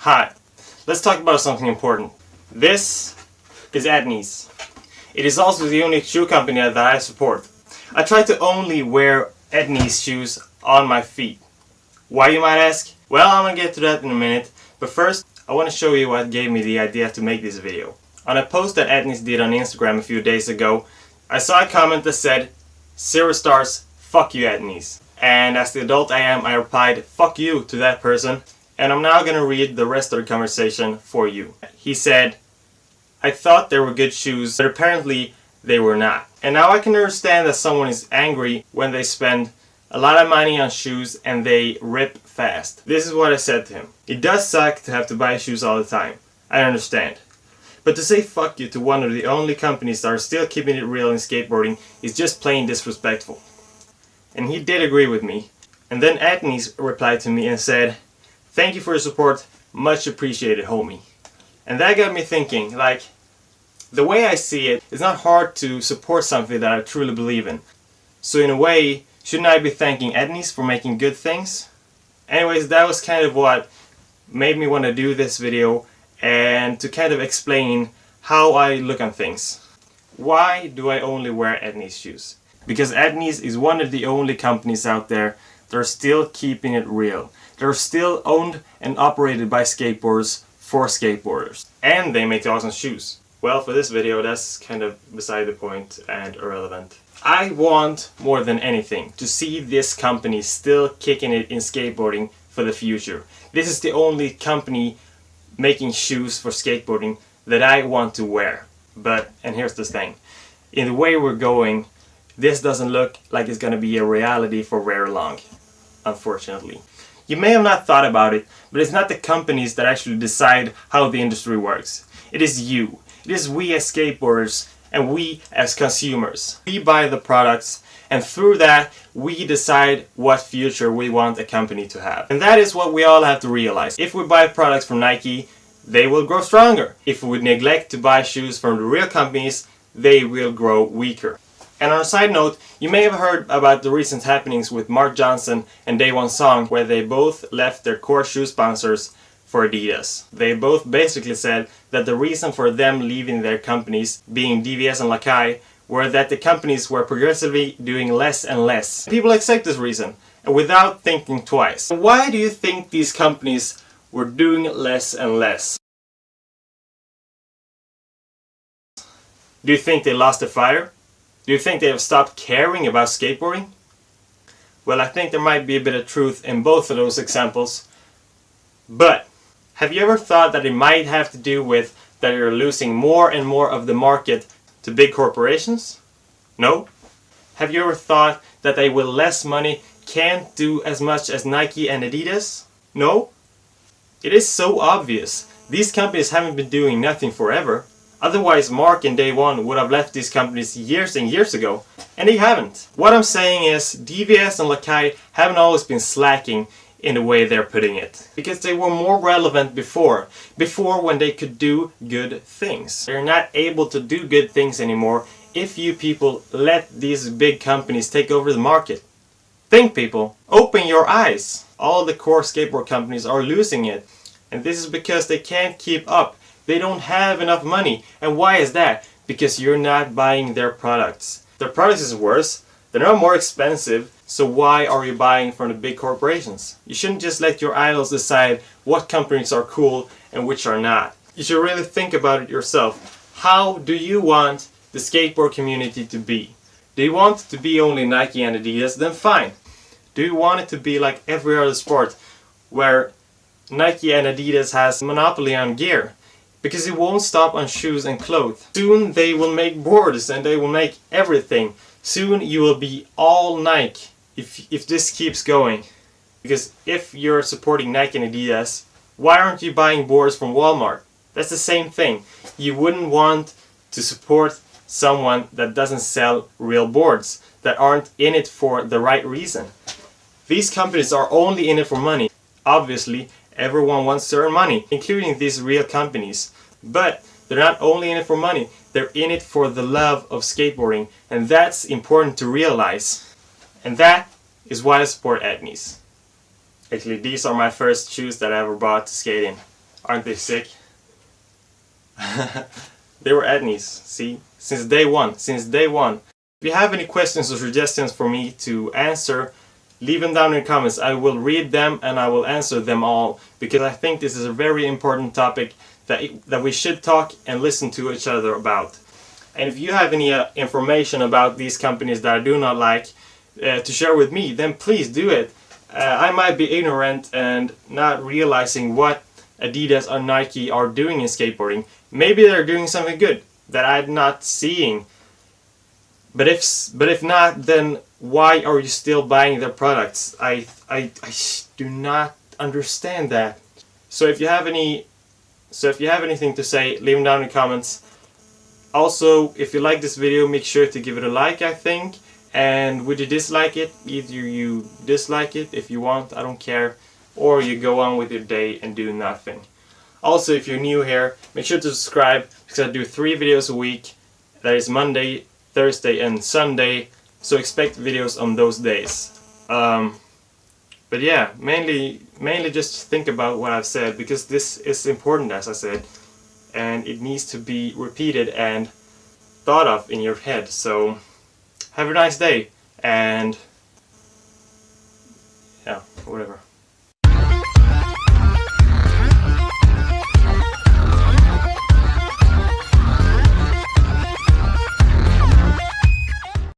Hi, let's talk about something important. This is Etnies. It is also the only shoe company that I support. I try to only wear Etnies shoes on my feet. Why, you might ask? Well, I'm gonna get to that in a minute, but first I want to show you what gave me the idea to make this video. On a post that Etnies did on Instagram a few days ago, I saw a comment that said, 0 stars, fuck you Etnies. And as the adult I am, I replied, fuck you to that person. And I'm now gonna read the rest of the conversation for you. He said, I thought they were good shoes, but apparently they were not. And now I can understand that someone is angry when they spend a lot of money on shoes and they rip fast. This is what I said to him. It does suck to have to buy shoes all the time. I understand. But to say fuck you to one of the only companies that are still keeping it real in skateboarding is just plain disrespectful. And he did agree with me. And then Etnies replied to me and said, thank you for your support, much appreciated homie. And that got me thinking, like, the way I see it, it's not hard to support something that I truly believe in. So in a way, shouldn't I be thanking Etnies for making good things? Anyways, that was kind of what made me want to do this video and to kind of explain how I look on things. Why do I only wear Etnies shoes? Because Etnies is one of the only companies out there that are still keeping it real. They're still owned and operated by skateboarders for skateboarders. And they make awesome shoes. Well, for this video, that's kind of beside the point and irrelevant. I want, more than anything, to see this company still kicking it in skateboarding for the future. This is the only company making shoes for skateboarding that I want to wear. But, and here's the thing, in the way we're going, this doesn't look like it's gonna be a reality for very long, unfortunately. You may have not thought about it, but it's not the companies that actually decide how the industry works. It is you. It is we as skateboarders and we as consumers. We buy the products, and through that we decide what future we want a company to have. And that is what we all have to realize. If we buy products from Nike, they will grow stronger. If we neglect to buy shoes from the real companies, they will grow weaker. And on a side note, you may have heard about the recent happenings with Mark Johnson and Day One Song, where they both left their core shoe sponsors for Adidas. They both basically said that the reason for them leaving their companies, being DVS and Lakai, were that the companies were progressively doing less and less. People accept this reason, and without thinking twice. Why do you think these companies were doing less and less? Do you think they lost the fire? Do you think they have stopped caring about skateboarding? Well, I think there might be a bit of truth in both of those examples. But have you ever thought that it might have to do with that you're losing more and more of the market to big corporations? No? Have you ever thought that they with less money can't do as much as Nike and Adidas? No? It is so obvious. These companies haven't been doing nothing forever. Otherwise, Mark and Day One would have left these companies years and years ago, and they haven't. What I'm saying is, DVS and Lakai haven't always been slacking in the way they're putting it. Because they were more relevant before when they could do good things. They're not able to do good things anymore if you people let these big companies take over the market. Think, people, open your eyes. All the core skateboard companies are losing it, and this is because they can't keep up. They don't have enough money. And why is that? Because you're not buying their products. Their products is worse. They're not more expensive. So why are you buying from the big corporations? You shouldn't just let your idols decide what companies are cool and which are not. You should really think about it yourself. How do you want the skateboard community to be? Do you want it to be only Nike and Adidas? Then fine. Do you want it to be like every other sport where Nike and Adidas has monopoly on gear? Because it won't stop on shoes and clothes. Soon they will make boards and they will make everything. Soon you will be all Nike if this keeps going. Because if you're supporting Nike and Adidas, why aren't you buying boards from Walmart? That's the same thing. You wouldn't want to support someone that doesn't sell real boards, that aren't in it for the right reason. These companies are only in it for money. Obviously, everyone wants to earn money, including these real companies. But they're not only in it for money, they're in it for the love of skateboarding. And that's important to realize. And that is why I support Etnies. Actually, these are my first shoes that I ever bought to skate in. Aren't they sick? They were Etnies, see? Since day one. If you have any questions or suggestions for me to answer, leave them down in the comments. I will read them and I will answer them all, because I think this is a very important topic that we should talk and listen to each other about. And if you have any information about these companies that I do not like to share with me, then please do it. I might be ignorant and not realizing what Adidas or Nike are doing in skateboarding. Maybe they're doing something good that I'm not seeing. But if not, then why are you still buying their products? I do not understand that. So if you have anything to say, leave them down in the comments. Also, if you like this video, make sure to give it a like, I think. And would you dislike it? Either you dislike it if you want, I don't care. Or you go on with your day and do nothing. Also, if you're new here, make sure to subscribe, because I do 3 videos a week. That is Monday, Thursday and Sunday. So expect videos on those days. But yeah, mainly just think about what I've said, because this is important, as I said. And it needs to be repeated and thought of in your head. So have a nice day, and yeah, whatever.